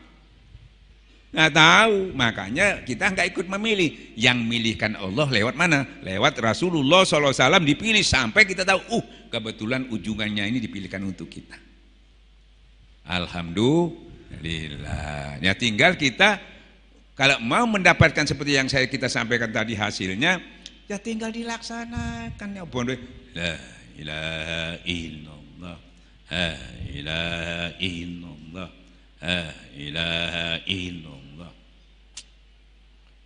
Nggak tahu, makanya kita nggak ikut memilih. Yang milihkan Allah lewat mana? Lewat Rasulullah SAW dipilih sampai kita tahu, kebetulan ujungannya ini dipilihkan untuk kita. Alhamdulillah. Ya tinggal kita kalau mau mendapatkan seperti yang kita sampaikan tadi hasilnya, ya tinggal dilaksanakan ya bondo. La ilaha illallah. La ilaha illallah. La ilaha illallah.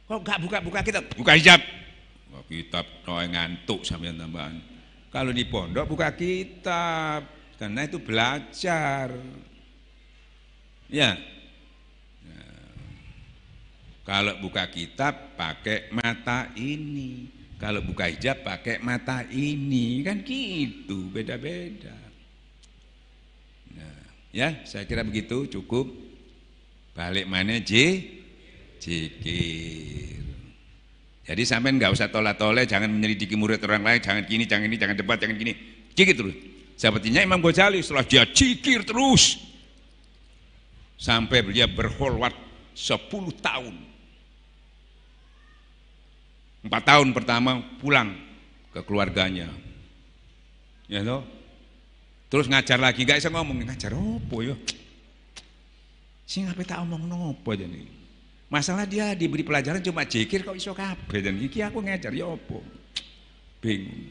Kok enggak buka kitab? Buka hijab. Buka kitab kowe ngantuk sampean tambahan. Kalau di pondok buka kitab karena itu belajar. Ya. Kalau buka kitab pakai mata ini, kalau buka hijab pakai mata ini, kan gitu, beda-beda. Nah, ya, saya kira begitu, cukup. Balik mana zikir. Jadi sampean nggak usah tolak-tolak, jangan menyelidiki murid orang lain, jangan gini, jangan ini, jangan debat, jangan gini. Zikir terus. Sepertinya Imam Ghazali setelah dia zikir terus sampai dia berkholwat 10 tahun. 4 tahun pertama pulang ke keluarganya, ya toh. Terus ngajar lagi, nggak bisa ngomong, ngajar opo yo. Sing apa tak omong nopo jadi. Masalah dia diberi pelajaran cuma zikir kok iso kabeh dan iki aku ngajar ya opo. Bingung.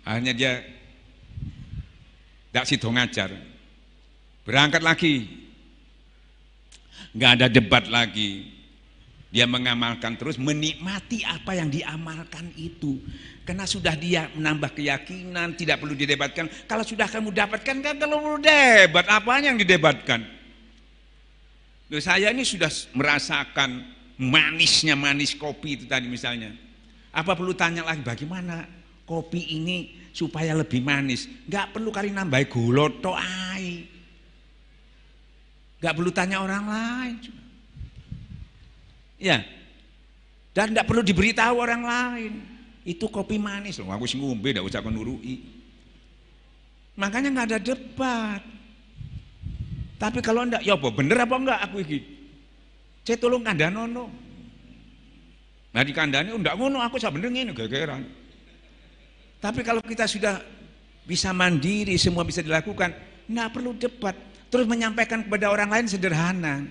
Akhirnya dia nggak sido ngajar. Berangkat lagi. Nggak ada debat lagi. Dia mengamalkan terus, menikmati apa yang diamalkan itu. Karena sudah dia menambah keyakinan, tidak perlu didebatkan. Kalau sudah kamu dapatkan, kan kalau perlu debat, apanya yang didebatkan? Loh, saya ini sudah merasakan manis kopi itu tadi misalnya. Apa perlu tanya lagi bagaimana kopi ini supaya lebih manis? Nggak perlu kali nambah gula tok ae. Nggak perlu tanya orang lain. Ya, dan tidak perlu diberitahu orang lain. Itu kopi manis loh, aku sih ngombe, tidak usah nurui. Makanya nggak ada debat. Tapi kalau enggak, ya apa bener apa enggak aku iki? Saya tolong kandanono. Nah di kandani enggak ngono, aku sak bener ngene gegeran. Tapi kalau kita sudah bisa mandiri, semua bisa dilakukan, enggak perlu debat. Terus menyampaikan kepada orang lain sederhana.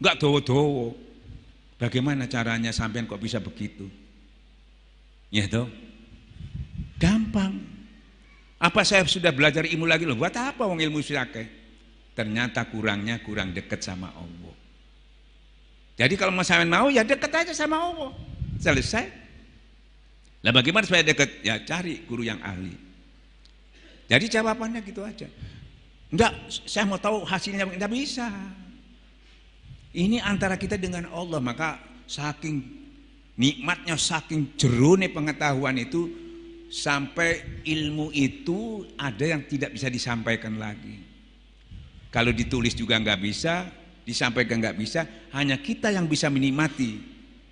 Enggak dowo-dowo. Bagaimana caranya sampean kok bisa begitu? Ya toh? Gampang. Apa saya sudah belajar ilmu lagi loh? Buat apa wong ilmu syakeh? Ternyata kurang dekat sama Allah. Jadi kalau sampean mau ya dekat aja sama Allah. Selesai. Lah bagaimana supaya dekat? Ya cari guru yang ahli. Jadi jawabannya gitu aja. Enggak, saya mau tahu hasilnya, enggak bisa. Ini antara kita dengan Allah, maka saking nikmatnya, saking jerone pengetahuan itu, sampai ilmu itu ada yang tidak bisa disampaikan lagi. Kalau ditulis juga nggak bisa, disampaikan nggak bisa, hanya kita yang bisa menikmati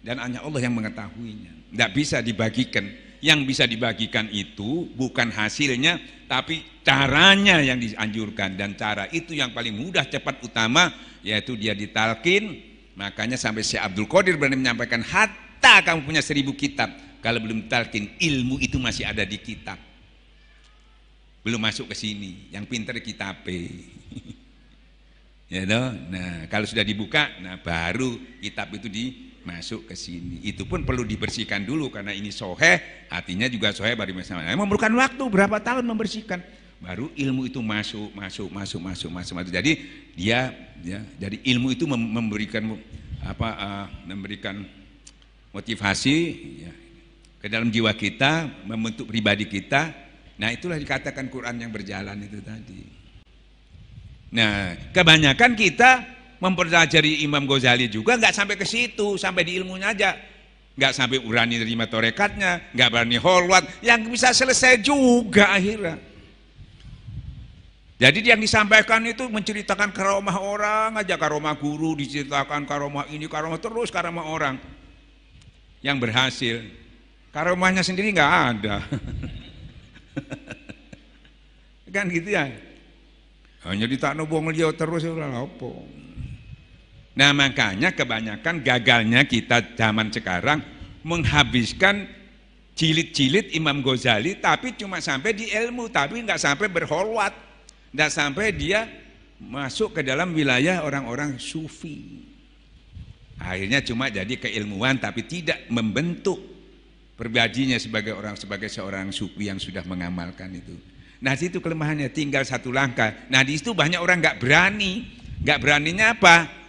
dan hanya Allah yang mengetahuinya. Nggak bisa dibagikan. Yang bisa dibagikan itu bukan hasilnya, tapi caranya yang dianjurkan, dan cara itu yang paling mudah, cepat, utama, yaitu dia ditalkin. Makanya sampai Syekh Abdul Qadir berani menyampaikan, hatta kamu punya 1000 kitab, kalau belum ditalkin, ilmu itu masih ada di kitab, belum masuk ke sini. Yang pinter kitab ya toh. Nah kalau sudah dibuka, nah baru kitab itu masuk ke sini. Itu pun perlu dibersihkan dulu, karena ini soheh, artinya juga soheh baru misalnya. Memerlukan waktu berapa tahun membersihkan, baru ilmu itu masuk. Jadi dia ya, jadi ilmu itu memberikan memberikan motivasi ya, ke dalam jiwa kita, membentuk pribadi kita. Nah itulah dikatakan Quran yang berjalan itu tadi. Nah kebanyakan kita mempelajari Imam Ghazali juga nggak sampai ke situ, sampai di ilmunya aja, nggak sampai berani terima torekatnya, nggak berani kholwat, yang bisa selesai juga akhirnya. Jadi yang disampaikan itu menceritakan karomah orang aja, karomah guru diceritakan, karomah ini, karomah terus, karomah orang yang berhasil, karomahnya sendiri nggak ada. Kan gitu ya, hanya ditakno wong liya terus ora apa. Nah makanya kebanyakan gagalnya kita zaman sekarang menghabiskan jilid-jilid Imam Ghazali, tapi cuma sampai di ilmu, tapi nggak sampai berkholwat, nggak sampai dia masuk ke dalam wilayah orang-orang sufi. Akhirnya cuma jadi keilmuan, tapi tidak membentuk pribadinya sebagai seorang sufi yang sudah mengamalkan itu. Nah itu kelemahannya, tinggal satu langkah. Nah di situ banyak orang nggak berani. Nggak beraninya apa?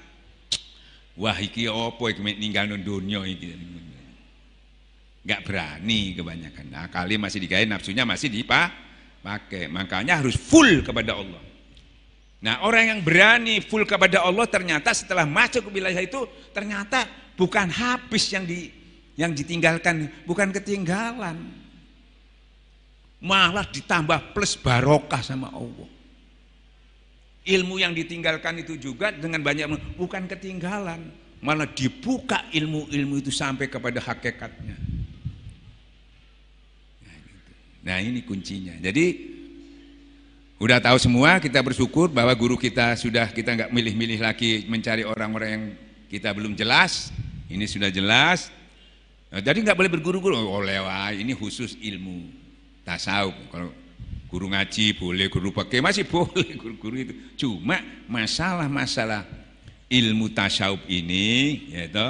Wah iki opo iki ninggal dunia iki. Enggak berani kebanyakan. Nah, kali masih digawe, nafsunya masih dipakai. Makanya harus full kepada Allah. Nah, orang yang berani full kepada Allah ternyata setelah masuk ke wilayah itu ternyata bukan habis yang ditinggalkan, bukan ketinggalan. Malah ditambah plus barokah sama Allah. Ilmu yang ditinggalkan itu juga dengan banyak, bukan ketinggalan, malah dibuka ilmu-ilmu itu sampai kepada hakikatnya. Nah ini kuncinya. Jadi udah tahu semua, kita bersyukur bahwa guru kita nggak milih-milih lagi mencari orang-orang yang kita belum jelas. Ini sudah jelas. Jadi nggak boleh berguru-guru. Ini khusus ilmu tasawuf. Kalau guru ngaji boleh, guru pakai masih boleh guru-guru itu. Cuma masalah ilmu tasawuf ini, yaitu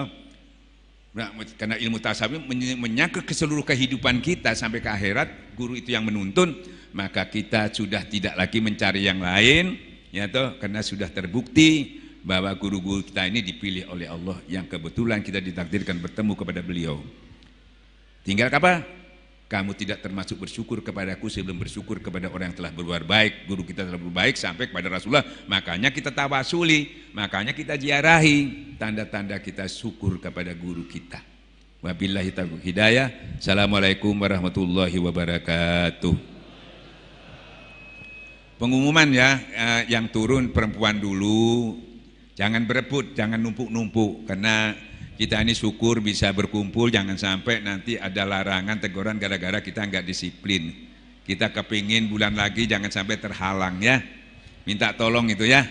karena ilmu tasawuf menyangkut ke seluruh kehidupan kita sampai ke akhirat, guru itu yang menuntun, maka kita sudah tidak lagi mencari yang lain, yaitu karena sudah terbukti bahwa guru-guru kita ini dipilih oleh Allah yang kebetulan kita ditakdirkan bertemu kepada beliau. Tinggal apa? Kamu tidak termasuk bersyukur kepadaku sebelum bersyukur kepada orang yang telah berbuat baik. Guru kita telah berbuat baik sampai kepada Rasulullah, makanya kita tawasuli, makanya kita ziarahi, tanda-tanda kita syukur kepada guru kita. Wabillahi taufiq hidayah. Assalamualaikum warahmatullahi wabarakatuh. Pengumuman ya, yang turun perempuan dulu, jangan berebut, jangan numpuk-numpuk, karena kita ini syukur bisa berkumpul, jangan sampai nanti ada larangan, teguran gara-gara kita nggak disiplin. Kita kepingin bulan lagi jangan sampai terhalang ya. Minta tolong itu ya.